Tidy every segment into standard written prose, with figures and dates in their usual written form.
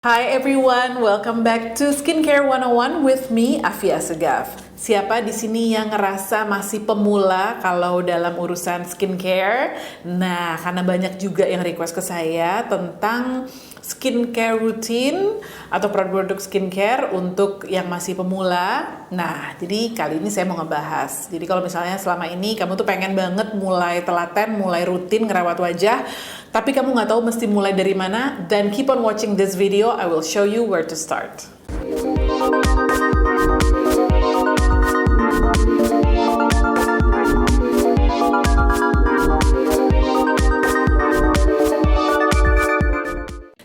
Hi everyone, welcome back to Skincare 101 with me, Afia Segaf. Siapa di sini yang ngerasa masih pemula kalau dalam urusan skincare? Nah, karena banyak juga yang request ke saya tentang skincare rutin atau produk-produk skincare untuk yang masih pemula. Nah, jadi kali ini saya mau ngebahas. Jadi kalau misalnya selama ini kamu tuh pengen banget mulai telaten, mulai rutin ngerawat wajah, tapi kamu nggak tahu mesti mulai dari mana, then keep on watching this video, I will show you where to start.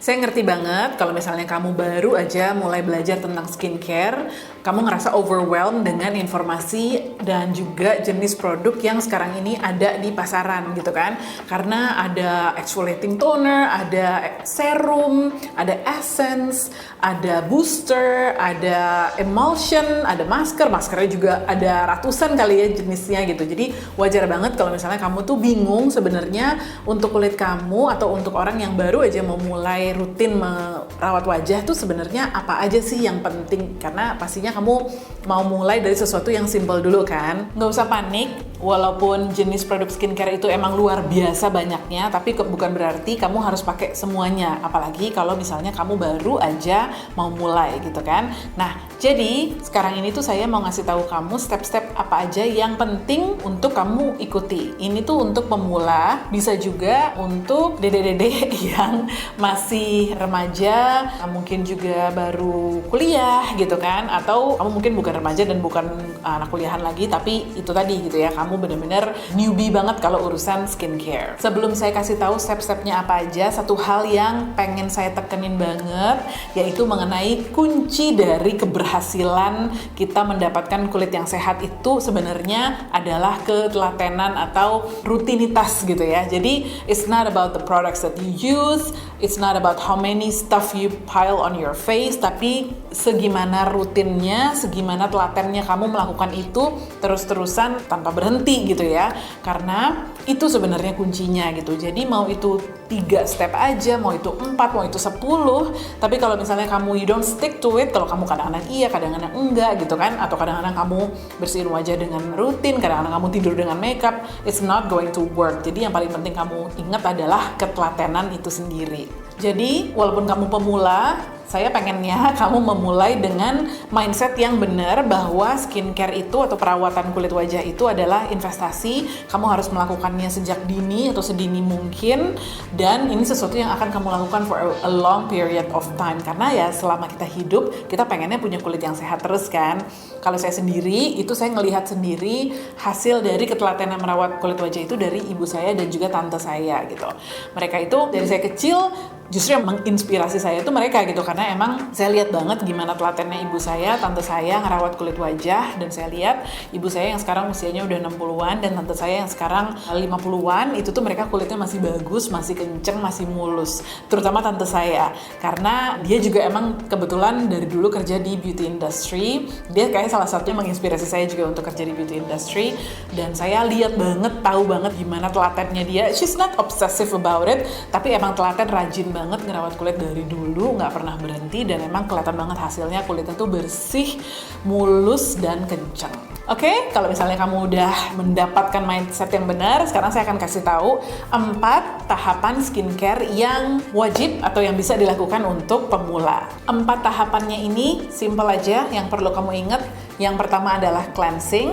Saya ngerti banget kalau misalnya kamu baru aja mulai belajar tentang skincare, kamu ngerasa overwhelmed dengan informasi dan juga jenis produk yang sekarang ini ada di pasaran gitu kan. Karena ada exfoliating toner, ada serum, ada essence, ada booster, ada emulsion, ada masker. Maskernya juga ada ratusan kali ya jenisnya gitu. Jadi wajar banget kalau misalnya kamu tuh bingung sebenarnya untuk kulit kamu atau untuk orang yang baru aja mau mulai rutin merawat wajah tuh sebenarnya apa aja sih yang penting, karena pastinya kamu mau mulai dari sesuatu yang simple dulu kan. Nggak usah panik, walaupun jenis produk skincare itu emang luar biasa banyaknya, tapi bukan berarti kamu harus pakai semuanya, apalagi kalau misalnya kamu baru aja mau mulai gitu kan. Nah, jadi sekarang ini tuh saya mau ngasih tahu kamu step-step apa aja yang penting untuk kamu ikuti. Ini tuh untuk pemula, bisa juga untuk dede-dede yang masih remaja, mungkin juga baru kuliah gitu kan, atau kamu mungkin bukan remaja dan bukan anak kuliahan lagi, tapi itu tadi gitu ya, kamu bener-bener newbie banget kalau urusan skincare. Sebelum saya kasih tahu step-stepnya apa aja, satu hal yang pengen saya tekenin banget, yaitu mengenai kunci dari keberhasilan kita mendapatkan kulit yang sehat itu sebenarnya adalah ketelatenan atau rutinitas gitu ya. Jadi it's not about the products that you use, it's not about how many stuff you pile on your face, tapi segimana rutinnya, segimana telatennya kamu melakukan itu terus-terusan tanpa berhenti gitu ya. Karena itu sebenarnya kuncinya gitu. Jadi mau itu 3 step aja, mau itu 4, mau itu 10, tapi kalau misalnya kamu you don't stick to it, kalau kamu kadang-kadang iya, kadang-kadang enggak gitu kan, atau kadang-kadang kamu bersihin wajah dengan rutin, kadang-kadang kamu tidur dengan makeup, it's not going to work. Jadi yang paling penting kamu ingat adalah ketelatenan itu sendiri. Jadi walaupun kamu pemula, saya pengennya kamu memulai dengan mindset yang benar bahwa skincare itu atau perawatan kulit wajah itu adalah investasi. Kamu harus melakukannya sejak dini atau sedini mungkin, dan ini sesuatu yang akan kamu lakukan for a long period of time. Karena ya selama kita hidup, kita pengennya punya kulit yang sehat terus kan. Kalau saya sendiri, itu saya ngelihat sendiri hasil dari ketelatenan merawat kulit wajah itu dari ibu saya dan juga tante saya gitu. Mereka itu dari saya kecil justru yang menginspirasi saya itu mereka gitu, karena emang saya lihat banget gimana telatennya ibu saya, tante saya ngerawat kulit wajah, dan saya lihat ibu saya yang sekarang usianya udah 60-an dan tante saya yang sekarang 50-an, itu tuh mereka kulitnya masih bagus, masih kenceng, masih mulus, terutama tante saya, karena dia juga emang kebetulan dari dulu kerja di beauty industry. Dia kayak salah satunya menginspirasi saya juga untuk kerja di beauty industry, dan saya lihat banget, tahu banget gimana telatennya dia. She's not obsessive about it, tapi emang telaten, rajin banget ngerawat kulit dari dulu, nggak pernah berhenti, dan emang kelihatan banget hasilnya, kulitnya tuh bersih, mulus, dan kencang. Oke, kalau misalnya kamu udah mendapatkan mindset yang benar, sekarang saya akan kasih tahu 4 tahapan skincare yang wajib atau yang bisa dilakukan untuk pemula. 4 tahapannya ini simple aja, yang perlu kamu ingat. Yang pertama adalah cleansing,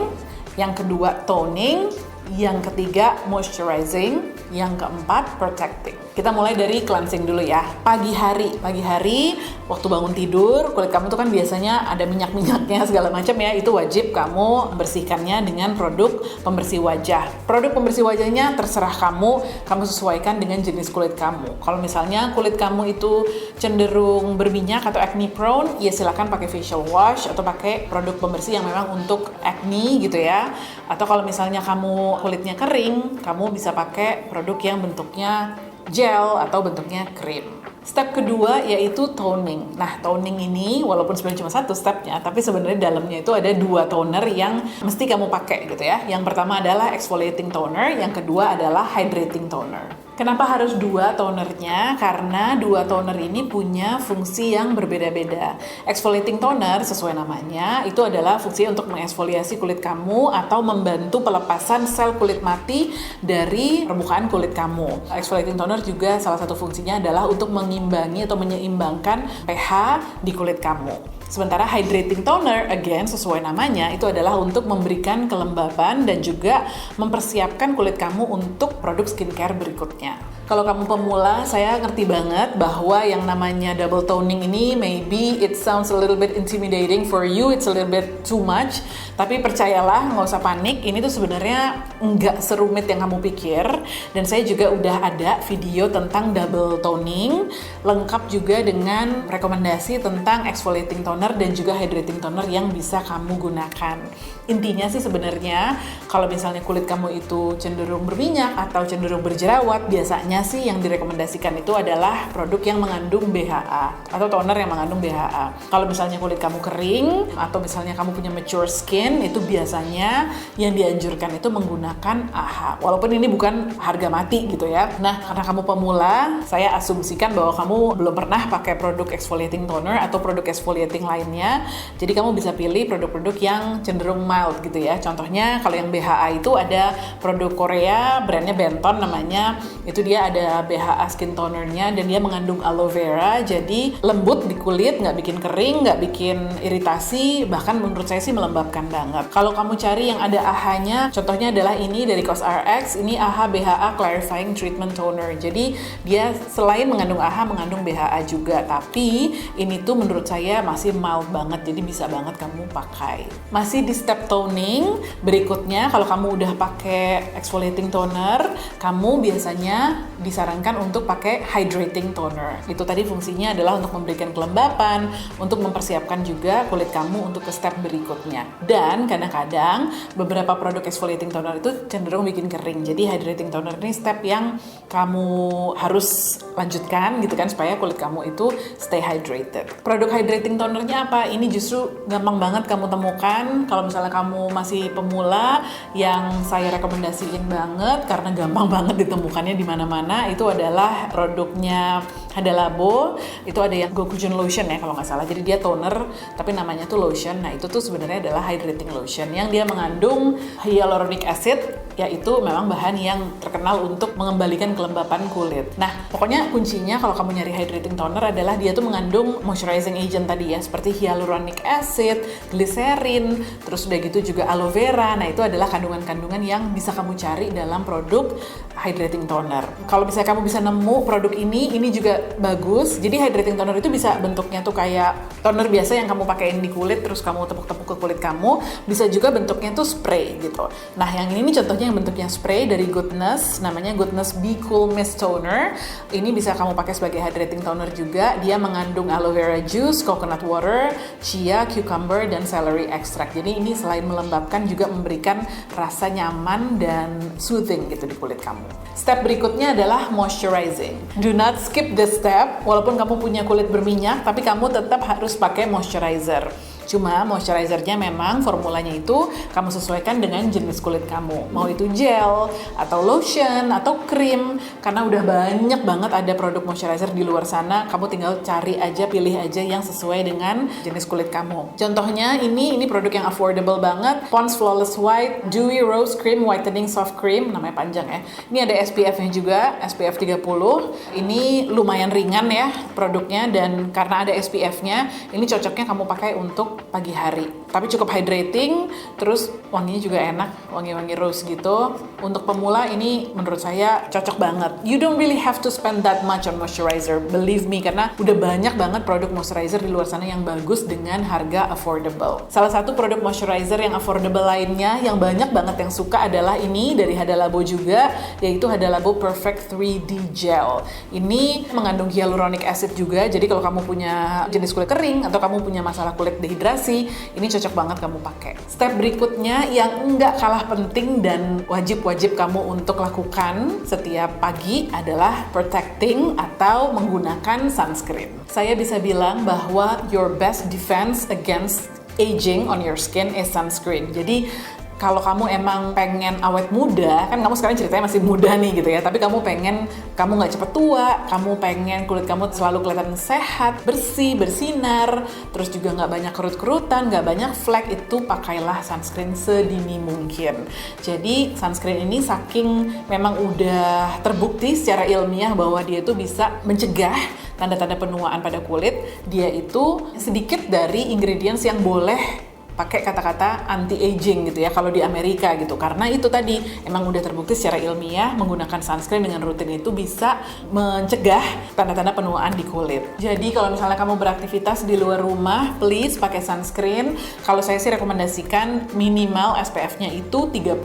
yang kedua toning, yang ketiga moisturizing, yang keempat protecting. Kita mulai dari cleansing dulu ya. Pagi hari waktu bangun tidur, kulit kamu tuh kan biasanya ada minyak-minyaknya segala macam ya. Itu wajib kamu bersihkannya dengan produk pembersih wajah. Produk pembersih wajahnya terserah kamu sesuaikan dengan jenis kulit kamu. Kalau misalnya kulit kamu itu cenderung berminyak atau acne prone, ya silakan pakai facial wash atau pakai produk pembersih yang memang untuk acne gitu ya. Atau kalau misalnya kamu kulitnya kering, kamu bisa pakai produk yang bentuknya gel atau bentuknya krim. Step kedua yaitu toning. Nah, toning ini walaupun sebenarnya cuma 1 stepnya, tapi sebenarnya dalamnya itu ada 2 toner yang mesti kamu pakai gitu ya. Yang pertama adalah exfoliating toner, yang kedua adalah hydrating toner. Kenapa harus dua tonernya? Karena dua toner ini punya fungsi yang berbeda-beda. Exfoliating toner sesuai namanya itu adalah fungsi untuk mengeksfoliasi kulit kamu atau membantu pelepasan sel kulit mati dari permukaan kulit kamu. Exfoliating toner juga salah satu fungsinya adalah untuk mengimbangi atau menyeimbangkan pH di kulit kamu. Sementara hydrating toner, again sesuai namanya, itu adalah untuk memberikan kelembaban dan juga mempersiapkan kulit kamu untuk produk skincare berikutnya. Kalau kamu pemula, saya ngerti banget bahwa yang namanya double toning ini maybe it sounds a little bit intimidating for you, it's a little bit too much. Tapi percayalah, nggak usah panik, ini tuh sebenarnya nggak serumit yang kamu pikir. Dan saya juga udah ada video tentang double toning, lengkap juga dengan rekomendasi tentang exfoliating toner dan juga hydrating toner yang bisa kamu gunakan. Intinya sih sebenarnya kalau misalnya kulit kamu itu cenderung berminyak atau cenderung berjerawat, biasanya sih yang direkomendasikan itu adalah produk yang mengandung BHA atau toner yang mengandung BHA. Kalau misalnya kulit kamu kering atau misalnya kamu punya mature skin, itu biasanya yang dianjurkan itu menggunakan AHA. Walaupun ini bukan harga mati gitu ya. Nah, karena kamu pemula, saya asumsikan bahwa kamu belum pernah pakai produk exfoliating toner atau produk exfoliating lainnya. Jadi kamu bisa pilih produk-produk yang cenderung mild gitu ya. Contohnya kalau yang BHA itu ada produk Korea, brandnya Benton namanya. Itu dia ada BHA skin tonernya dan dia mengandung aloe vera. Jadi lembut di kulit, nggak bikin kering, nggak bikin iritasi, bahkan menurut saya sih melembabkan banget. Kalau kamu cari yang ada AHA-nya, contohnya adalah ini dari COSRX, ini AHA BHA Clarifying Treatment Toner. Jadi dia selain mengandung AHA, mengandung BHA juga. Tapi ini tuh menurut saya masih mild banget, jadi bisa banget kamu pakai. Masih di step toning, berikutnya kalau kamu udah pakai exfoliating toner, kamu biasanya disarankan untuk pakai hydrating toner. Itu tadi fungsinya adalah untuk memberikan kelembapan, untuk mempersiapkan juga kulit kamu untuk ke step berikutnya. Dan kadang-kadang beberapa produk exfoliating toner itu cenderung bikin kering. Jadi hydrating toner ini step yang kamu harus lanjutkan gitu kan supaya kulit kamu itu stay hydrated. Produk hydrating tonernya apa? Ini justru gampang banget kamu temukan kalau misalnya kamu masih pemula, yang saya rekomendasiin banget karena gampang banget ditemukannya di mana-mana, itu adalah produknya Hada Labo. Itu ada yang Gokujen lotion ya kalau nggak salah. Jadi dia toner tapi namanya tuh lotion. Nah itu tuh sebenarnya adalah hydrating lotion yang dia mengandung hyaluronic acid, yaitu memang bahan yang terkenal untuk mengembalikan kelembapan kulit. Nah pokoknya kuncinya kalau kamu nyari hydrating toner adalah dia tuh mengandung moisturizing agent tadi ya, seperti hyaluronic acid, glycerin, terus udah gitu juga aloe vera. Nah itu adalah kandungan-kandungan yang bisa kamu cari dalam produk hydrating toner. Kalau misalnya kamu bisa nemu produk ini juga bagus. Jadi hydrating toner itu bisa bentuknya tuh kayak toner biasa yang kamu pakein di kulit terus kamu tepuk-tepuk ke kulit kamu. Bisa juga bentuknya tuh spray gitu. Nah yang ini contohnya yang bentuknya spray dari Goodness, namanya Goodness Be Cool Mist Toner. Ini bisa kamu pakai sebagai hydrating toner juga. Dia mengandung aloe vera juice, coconut water, chia, cucumber, dan celery extract. Jadi ini selain melembabkan juga memberikan rasa nyaman dan soothing gitu di kulit kamu. Step berikutnya adalah moisturizing. Do not skip this step. Walaupun kamu punya kulit berminyak, tapi kamu tetap harus pakai moisturizer. Cuma moisturizernya memang formulanya itu kamu sesuaikan dengan jenis kulit kamu. Mau itu gel, atau lotion, atau krim. Karena udah banyak banget ada produk moisturizer di luar sana. Kamu tinggal cari aja, pilih aja yang sesuai dengan jenis kulit kamu. Contohnya ini produk yang affordable banget. Pond's Flawless White Dewy Rose Cream Whitening Soft Cream. Namanya panjang ya. Ini ada SPF-nya juga, SPF 30. Ini lumayan ringan ya produknya. Dan karena ada SPF-nya, ini cocoknya kamu pakai untuk pagi hari. Tapi cukup hydrating, terus wanginya juga enak, wangi-wangi rose gitu. Untuk pemula ini menurut saya cocok banget. You don't really have to spend that much on moisturizer, believe me, karena udah banyak banget produk moisturizer di luar sana yang bagus dengan harga affordable. Salah satu produk moisturizer yang affordable lainnya yang banyak banget yang suka adalah ini dari Hada Labo juga, yaitu Hada Labo Perfect 3D Gel. Ini mengandung hyaluronic acid juga, jadi kalau kamu punya jenis kulit kering atau kamu punya masalah kulit dehidrasi, ini cocok banget kamu pakai. Step berikutnya yang nggak kalah penting dan wajib kamu untuk lakukan setiap pagi adalah protecting atau menggunakan sunscreen. Saya bisa bilang bahwa your best defense against aging on your skin is sunscreen. Jadi kalau kamu emang pengen awet muda, kan kamu sekarang ceritanya masih muda nih gitu ya, tapi kamu pengen kamu nggak cepet tua, kamu pengen kulit kamu selalu kelihatan sehat, bersih, bersinar, terus juga nggak banyak kerut-kerutan, nggak banyak flek, itu pakailah sunscreen sedini mungkin. Jadi sunscreen ini saking memang udah terbukti secara ilmiah bahwa dia itu bisa mencegah tanda-tanda penuaan pada kulit, dia itu sedikit dari ingredients yang boleh pakai kata-kata anti-aging gitu ya kalau di Amerika gitu, karena itu tadi emang udah terbukti secara ilmiah menggunakan sunscreen dengan rutin itu bisa mencegah tanda-tanda penuaan di kulit. Jadi kalau misalnya kamu beraktivitas di luar rumah, please pakai sunscreen. Kalau saya sih rekomendasikan minimal SPF-nya itu 30.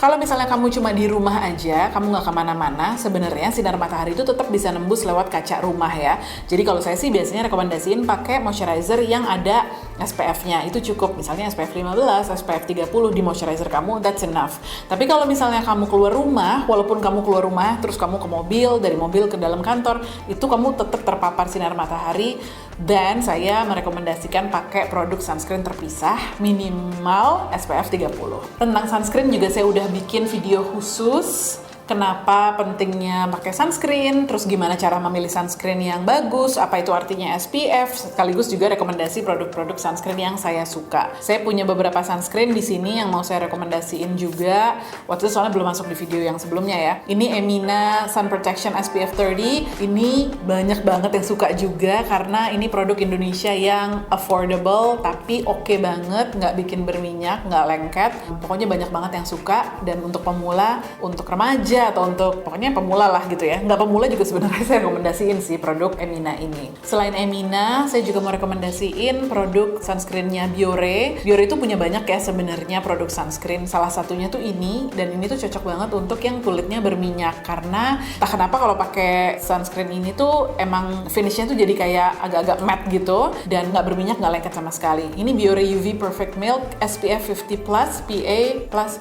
Kalau misalnya kamu cuma di rumah aja, kamu nggak kemana-mana, sebenarnya sinar matahari itu tetap bisa nembus lewat kaca rumah ya. Jadi kalau saya sih biasanya rekomendasiin pakai moisturizer yang ada SPF-nya, itu cukup. Misalnya SPF 15, SPF 30 di moisturizer kamu, that's enough. Tapi kalau misalnya kamu keluar rumah, walaupun kamu keluar rumah terus kamu ke mobil, dari mobil ke dalam kantor, itu kamu tetap terpapar sinar matahari, dan saya merekomendasikan pakai produk sunscreen terpisah minimal SPF 30. Tentang sunscreen juga saya udah bikin video khusus kenapa pentingnya pakai sunscreen, terus gimana cara memilih sunscreen yang bagus, apa itu artinya SPF, sekaligus juga rekomendasi produk-produk sunscreen yang saya suka. Saya punya beberapa sunscreen di sini yang mau saya rekomendasiin juga. Waktu itu soalnya belum masuk di video yang sebelumnya ya. Ini Emina Sun Protection SPF 30. Ini banyak banget yang suka juga karena ini produk Indonesia yang affordable tapi oke banget, nggak bikin berminyak, nggak lengket. Pokoknya banyak banget yang suka, dan untuk pemula, untuk remaja, atau untuk pokoknya pemula lah gitu ya. Nggak pemula juga sebenarnya saya rekomendasiin sih produk Emina ini. Selain Emina, saya juga mau rekomendasiin produk sunscreennya Biore. Biore itu punya banyak ya sebenarnya produk sunscreen. Salah satunya tuh ini, dan ini tuh cocok banget untuk yang kulitnya berminyak, karena entah kenapa kalau pakai sunscreen ini tuh emang finishnya tuh jadi kayak agak-agak matte gitu, dan nggak berminyak, nggak lengket sama sekali. Ini Biore UV Perfect Milk SPF 50+, PA+++++.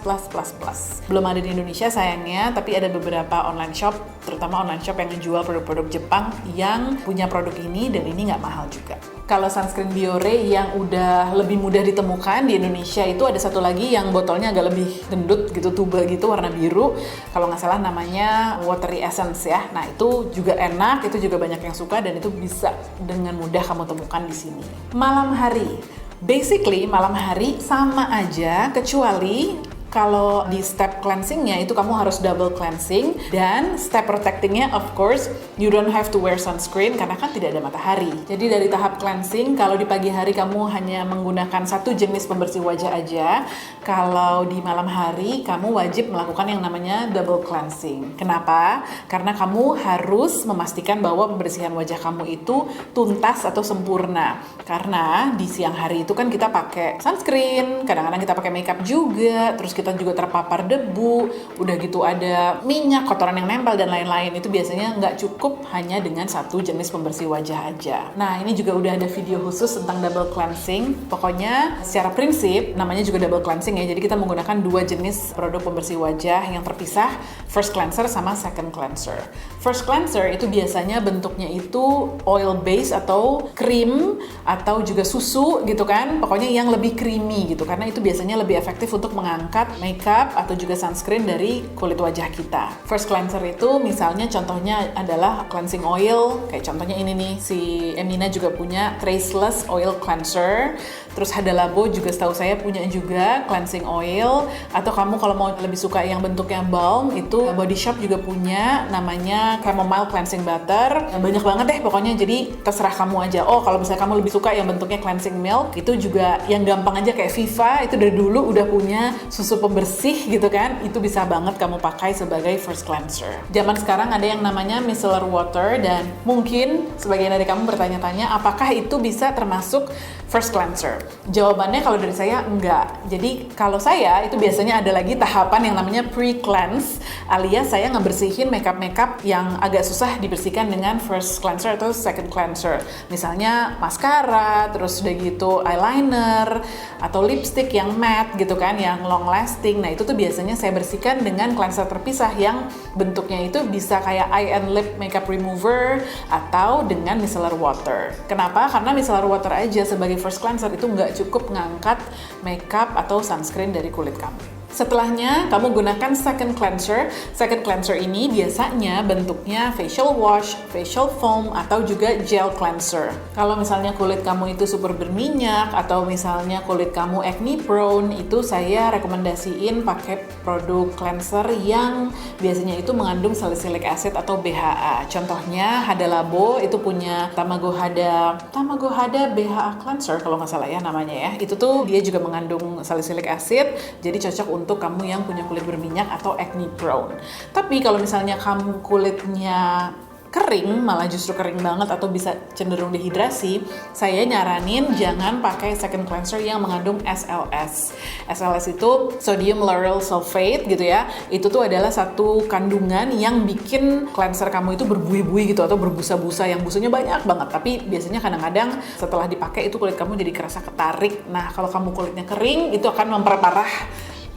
Belum ada di Indonesia sayangnya, tapi ada beberapa online shop, terutama online shop yang menjual produk-produk Jepang yang punya produk ini, dan ini nggak mahal juga. Kalau sunscreen Biore yang udah lebih mudah ditemukan di Indonesia itu ada satu lagi yang botolnya agak lebih gendut gitu, tuba gitu, warna biru. Kalau nggak salah namanya Watery Essence ya. Nah itu juga enak, itu juga banyak yang suka, dan itu bisa dengan mudah kamu temukan di sini. Malam hari. Basically malam hari sama aja, kecuali kalau di step cleansingnya itu kamu harus double cleansing, dan step protectingnya of course you don't have to wear sunscreen karena kan tidak ada matahari. Jadi dari tahap cleansing, kalau di pagi hari kamu hanya menggunakan satu jenis pembersih wajah aja, kalau di malam hari kamu wajib melakukan yang namanya double cleansing. Kenapa? Karena kamu harus memastikan bahwa pembersihan wajah kamu itu tuntas atau sempurna. Karena di siang hari itu kan kita pakai sunscreen, kadang-kadang kita pakai makeup juga, terus kita juga terpapar debu, udah gitu ada minyak, kotoran yang nempel dan lain-lain. Itu biasanya nggak cukup hanya dengan satu jenis pembersih wajah aja. Nah ini juga udah ada video khusus tentang double cleansing. Pokoknya secara prinsip namanya juga double cleansing ya. Jadi kita menggunakan dua jenis produk pembersih wajah yang terpisah, first cleanser sama second cleanser. First cleanser itu biasanya bentuknya itu oil base atau krim atau juga susu gitu kan. Pokoknya yang lebih creamy gitu, karena itu biasanya lebih efektif untuk mengangkat makeup atau juga sunscreen dari kulit wajah kita. First cleanser itu misalnya contohnya adalah cleansing oil, kayak contohnya ini nih, si Emina juga punya Traceless Oil Cleanser. Terus Hada Labo juga setahu saya punya juga cleansing oil. Atau kamu kalau mau lebih suka yang bentuknya balm, itu Body Shop juga punya namanya Chamomile Cleansing Butter. Banyak banget deh pokoknya, jadi terserah kamu aja. Oh kalau misalnya kamu lebih suka yang bentuknya cleansing milk, itu juga yang gampang aja kayak Viva, itu dari dulu udah punya susu pembersih gitu kan, itu bisa banget kamu pakai sebagai first cleanser. Zaman sekarang ada yang namanya micellar water, dan mungkin sebagian dari kamu bertanya-tanya apakah itu bisa termasuk first cleanser. Jawabannya kalau dari saya enggak. Jadi kalau saya itu biasanya ada lagi tahapan yang namanya pre-cleanse, alias saya ngebersihin makeup yang agak susah dibersihkan dengan first cleanser atau second cleanser. Misalnya maskara, terus udah gitu eyeliner atau lipstick yang matte gitu kan, yang long lasting lasting. Nah, itu tuh biasanya saya bersihkan dengan cleanser terpisah yang bentuknya itu bisa kayak eye and lip makeup remover atau dengan micellar water. Kenapa? Karena micellar water aja sebagai first cleanser itu nggak cukup ngangkat makeup atau sunscreen dari kulit kamu. Setelahnya, kamu gunakan second cleanser. Second cleanser ini biasanya bentuknya facial wash, facial foam, atau juga gel cleanser. Kalau misalnya kulit kamu itu super berminyak, atau misalnya kulit kamu acne prone, itu saya rekomendasiin pakai produk cleanser yang biasanya itu mengandung salicylic acid atau BHA. Contohnya, Hada Labo itu punya Tamago Hada BHA cleanser kalau nggak salah ya namanya ya. Itu tuh dia juga mengandung salicylic acid, jadi cocok untuk kamu yang punya kulit berminyak atau acne prone. Tapi kalau misalnya kamu kulitnya kering, malah justru kering banget atau bisa cenderung dehidrasi, saya nyaranin jangan pakai second cleanser yang mengandung SLS. SLS itu sodium lauryl sulfate gitu ya. Itu tuh adalah satu kandungan yang bikin cleanser kamu itu berbuih-buih gitu atau berbusa-busa, yang busanya banyak banget. Tapi biasanya kadang-kadang setelah dipakai itu kulit kamu jadi kerasa ketarik. Nah, kalau kamu kulitnya kering, itu akan memperparah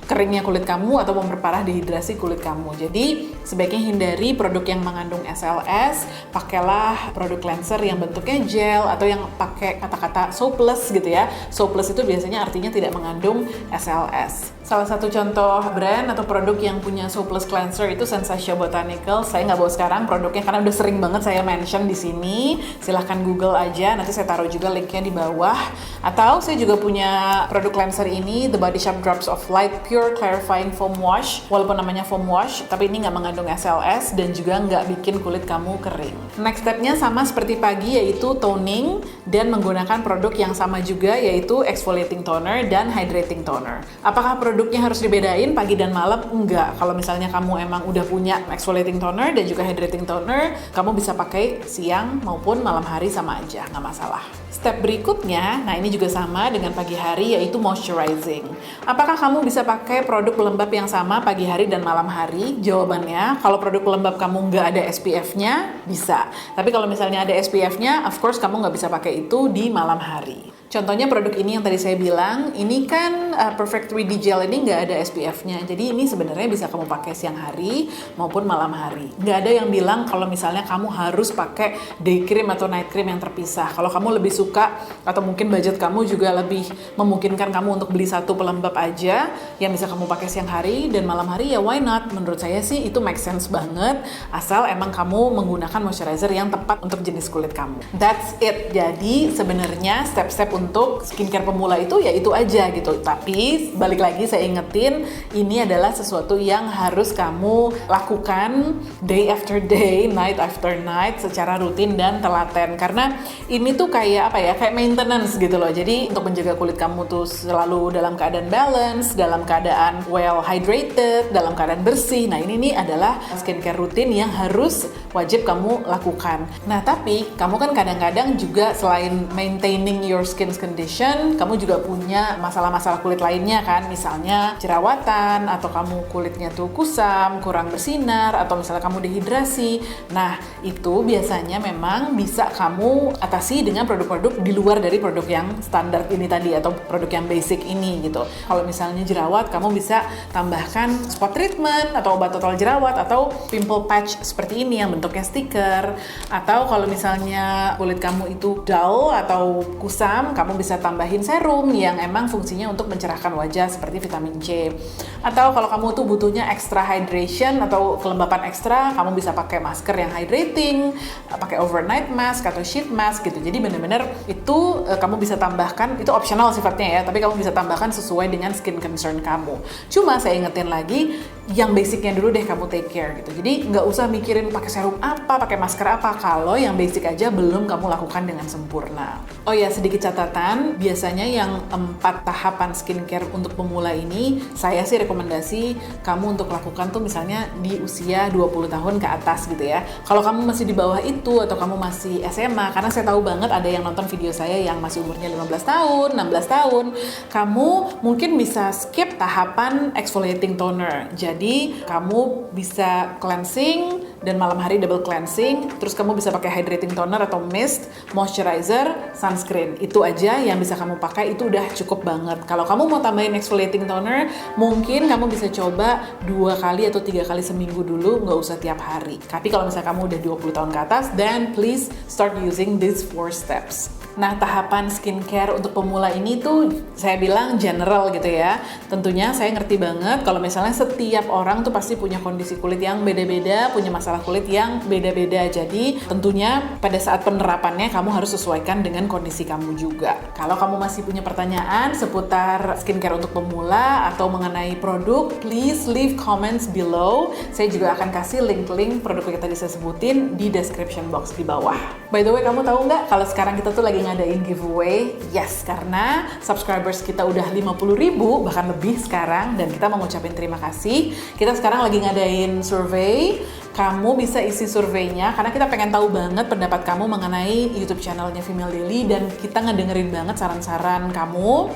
keringnya kulit kamu atau memperparah dehidrasi kulit kamu. Jadi sebaiknya hindari produk yang mengandung SLS, pakailah produk cleanser yang bentuknya gel atau yang pakai kata-kata soapless gitu ya. Soapless itu biasanya artinya tidak mengandung SLS. Salah satu contoh brand atau produk yang punya soapless cleanser itu Sensation Botanical. Saya nggak bawa sekarang produknya karena udah sering banget saya mention di sini. Silahkan Google aja, nanti saya taruh juga linknya di bawah. Atau saya juga punya produk cleanser ini, The Body Shop Drops of Light Pure Clarifying Foam Wash. Walaupun namanya foam wash, tapi ini nggak mengandung SLS dan juga nggak bikin kulit kamu kering. Next stepnya sama seperti pagi, yaitu toning dan menggunakan produk yang sama juga, yaitu exfoliating toner dan hydrating toner. Apakah produknya harus dibedain pagi dan malam? Enggak. Kalau misalnya kamu emang udah punya exfoliating toner dan juga hydrating toner, kamu bisa pakai siang maupun malam hari sama aja, nggak masalah. Step berikutnya, nah ini juga sama dengan pagi hari, yaitu moisturizing. Apakah kamu bisa pakai produk pelembab yang sama pagi hari dan malam hari? Jawabannya, kalau produk pelembab kamu nggak ada SPF-nya, bisa. Tapi kalau misalnya ada SPF-nya, of course kamu nggak bisa pakai itu di malam hari. Contohnya produk ini yang tadi saya bilang, ini kan Perfect 3D Gel ini nggak ada SPF-nya. Jadi ini sebenarnya bisa kamu pakai siang hari maupun malam hari. Nggak ada yang bilang kalau misalnya kamu harus pakai day cream atau night cream yang terpisah. Kalau kamu lebih suka atau mungkin budget kamu juga lebih memungkinkan kamu untuk beli satu pelembab aja yang bisa kamu pakai siang hari dan malam hari, ya why not? Menurut saya sih itu make sense banget, asal emang kamu menggunakan moisturizer yang tepat untuk jenis kulit kamu. That's it. Jadi sebenarnya step-step untuk skincare pemula itu ya itu aja gitu. Tapi balik lagi saya ingetin, ini adalah sesuatu yang harus kamu lakukan day after day, night after night secara rutin dan telaten. Karena ini tuh kayak apa ya? Kayak maintenance gitu loh. Jadi untuk menjaga kulit kamu tuh selalu dalam keadaan balance, dalam keadaan well hydrated, dalam keadaan bersih. Nah, ini nih adalah skincare rutin yang harus wajib kamu lakukan. Nah, tapi kamu kan kadang-kadang juga selain maintaining your skin condition, kamu juga punya masalah-masalah kulit lainnya kan, misalnya jerawatan, atau kamu kulitnya tuh kusam, kurang bersinar, atau misalnya kamu dehidrasi. Nah, itu biasanya memang bisa kamu atasi dengan produk-produk di luar dari produk yang standar ini tadi, atau produk yang basic ini gitu. Kalau misalnya jerawat, kamu bisa tambahkan spot treatment, atau obat total jerawat, atau pimple patch seperti ini yang bentuknya stiker. Atau kalau misalnya kulit kamu itu dull atau kusam, kamu bisa tambahin serum yang emang fungsinya untuk mencerahkan wajah seperti vitamin C. Atau kalau kamu tuh butuhnya extra hydration atau kelembapan ekstra, kamu bisa pakai masker yang hydrating, pakai overnight mask atau sheet mask gitu. Jadi bener-bener itu kamu bisa tambahkan, itu optional sifatnya ya, tapi kamu bisa tambahkan sesuai dengan skin concern kamu. Cuma saya ingetin lagi, yang basicnya dulu deh kamu take care gitu. Jadi nggak usah mikirin pakai serum apa, pakai masker apa, kalau yang basic aja belum kamu lakukan dengan sempurna. Oh ya, sedikit catatan, biasanya yang 4 tahapan skincare untuk pemula ini, saya sih rekomendasi kamu untuk lakukan tuh misalnya di usia 20 tahun ke atas gitu ya. Kalau kamu masih di bawah itu, atau kamu masih SMA, karena saya tahu banget ada yang nonton video saya yang masih umurnya 15 tahun, 16 tahun, kamu mungkin bisa skip tahapan exfoliating toner. Jadi kamu bisa cleansing dan malam hari double cleansing, terus kamu bisa pakai hydrating toner atau mist, moisturizer, sunscreen. Itu aja yang bisa kamu pakai, itu udah cukup banget. Kalau kamu mau tambahin exfoliating toner, mungkin kamu bisa coba 2 kali atau 3 kali seminggu dulu, nggak usah tiap hari. Tapi kalau misalnya kamu udah 20 tahun ke atas, then please start using these 4 steps. Nah, tahapan skincare untuk pemula ini tuh saya bilang general gitu ya. Tentunya saya ngerti banget kalau misalnya setiap orang tuh pasti punya kondisi kulit yang beda-beda, punya masalah kulit yang beda-beda. Jadi tentunya pada saat penerapannya kamu harus sesuaikan dengan kondisi kamu juga. Kalau kamu masih punya pertanyaan seputar skincare untuk pemula atau mengenai produk, please leave comments below. Saya juga akan kasih link-link produk yang tadi saya sebutin di description box di bawah. By the way, kamu tahu nggak kalau sekarang kita tuh lagi ngadain giveaway? Yes, karena subscribers kita udah 50.000 bahkan lebih sekarang, dan kita mau ngucapin terima kasih. Kita sekarang lagi ngadain survei. Kamu bisa isi surveinya karena kita pengen tahu banget pendapat kamu mengenai YouTube channelnya Female Daily, dan kita ngedengerin banget saran-saran kamu.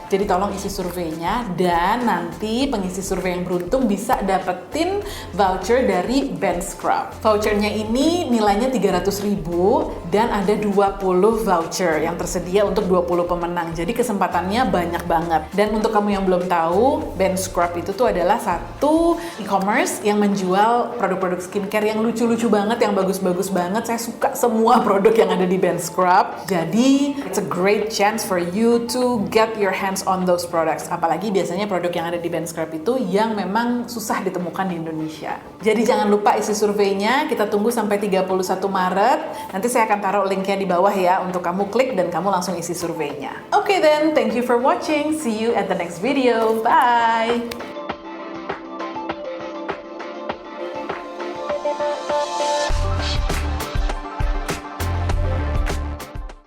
Jadi tolong isi surveinya, dan nanti pengisi survei yang beruntung bisa dapetin voucher dari Ben Scrub. Vouchernya ini nilainya 300.000 dan ada 20 voucher yang tersedia untuk 20 pemenang. Jadi kesempatannya banyak banget. Dan untuk kamu yang belum tahu, Ben Scrub itu tuh adalah satu e-commerce yang menjual produk-produk skincare yang lucu-lucu banget, yang bagus-bagus banget. Saya suka semua produk yang ada di Ben Scrub. Jadi it's a great chance for you to get your hands on those products. Apalagi biasanya produk yang ada di Ben Scrub itu yang memang susah ditemukan di Indonesia. Jadi jangan lupa isi surveinya. Kita tunggu sampai 31 Maret. Nanti saya akan taruh linknya di bawah ya untuk kamu klik dan kamu langsung isi surveinya. Okay then, thank you for watching. See you at the next video. Bye!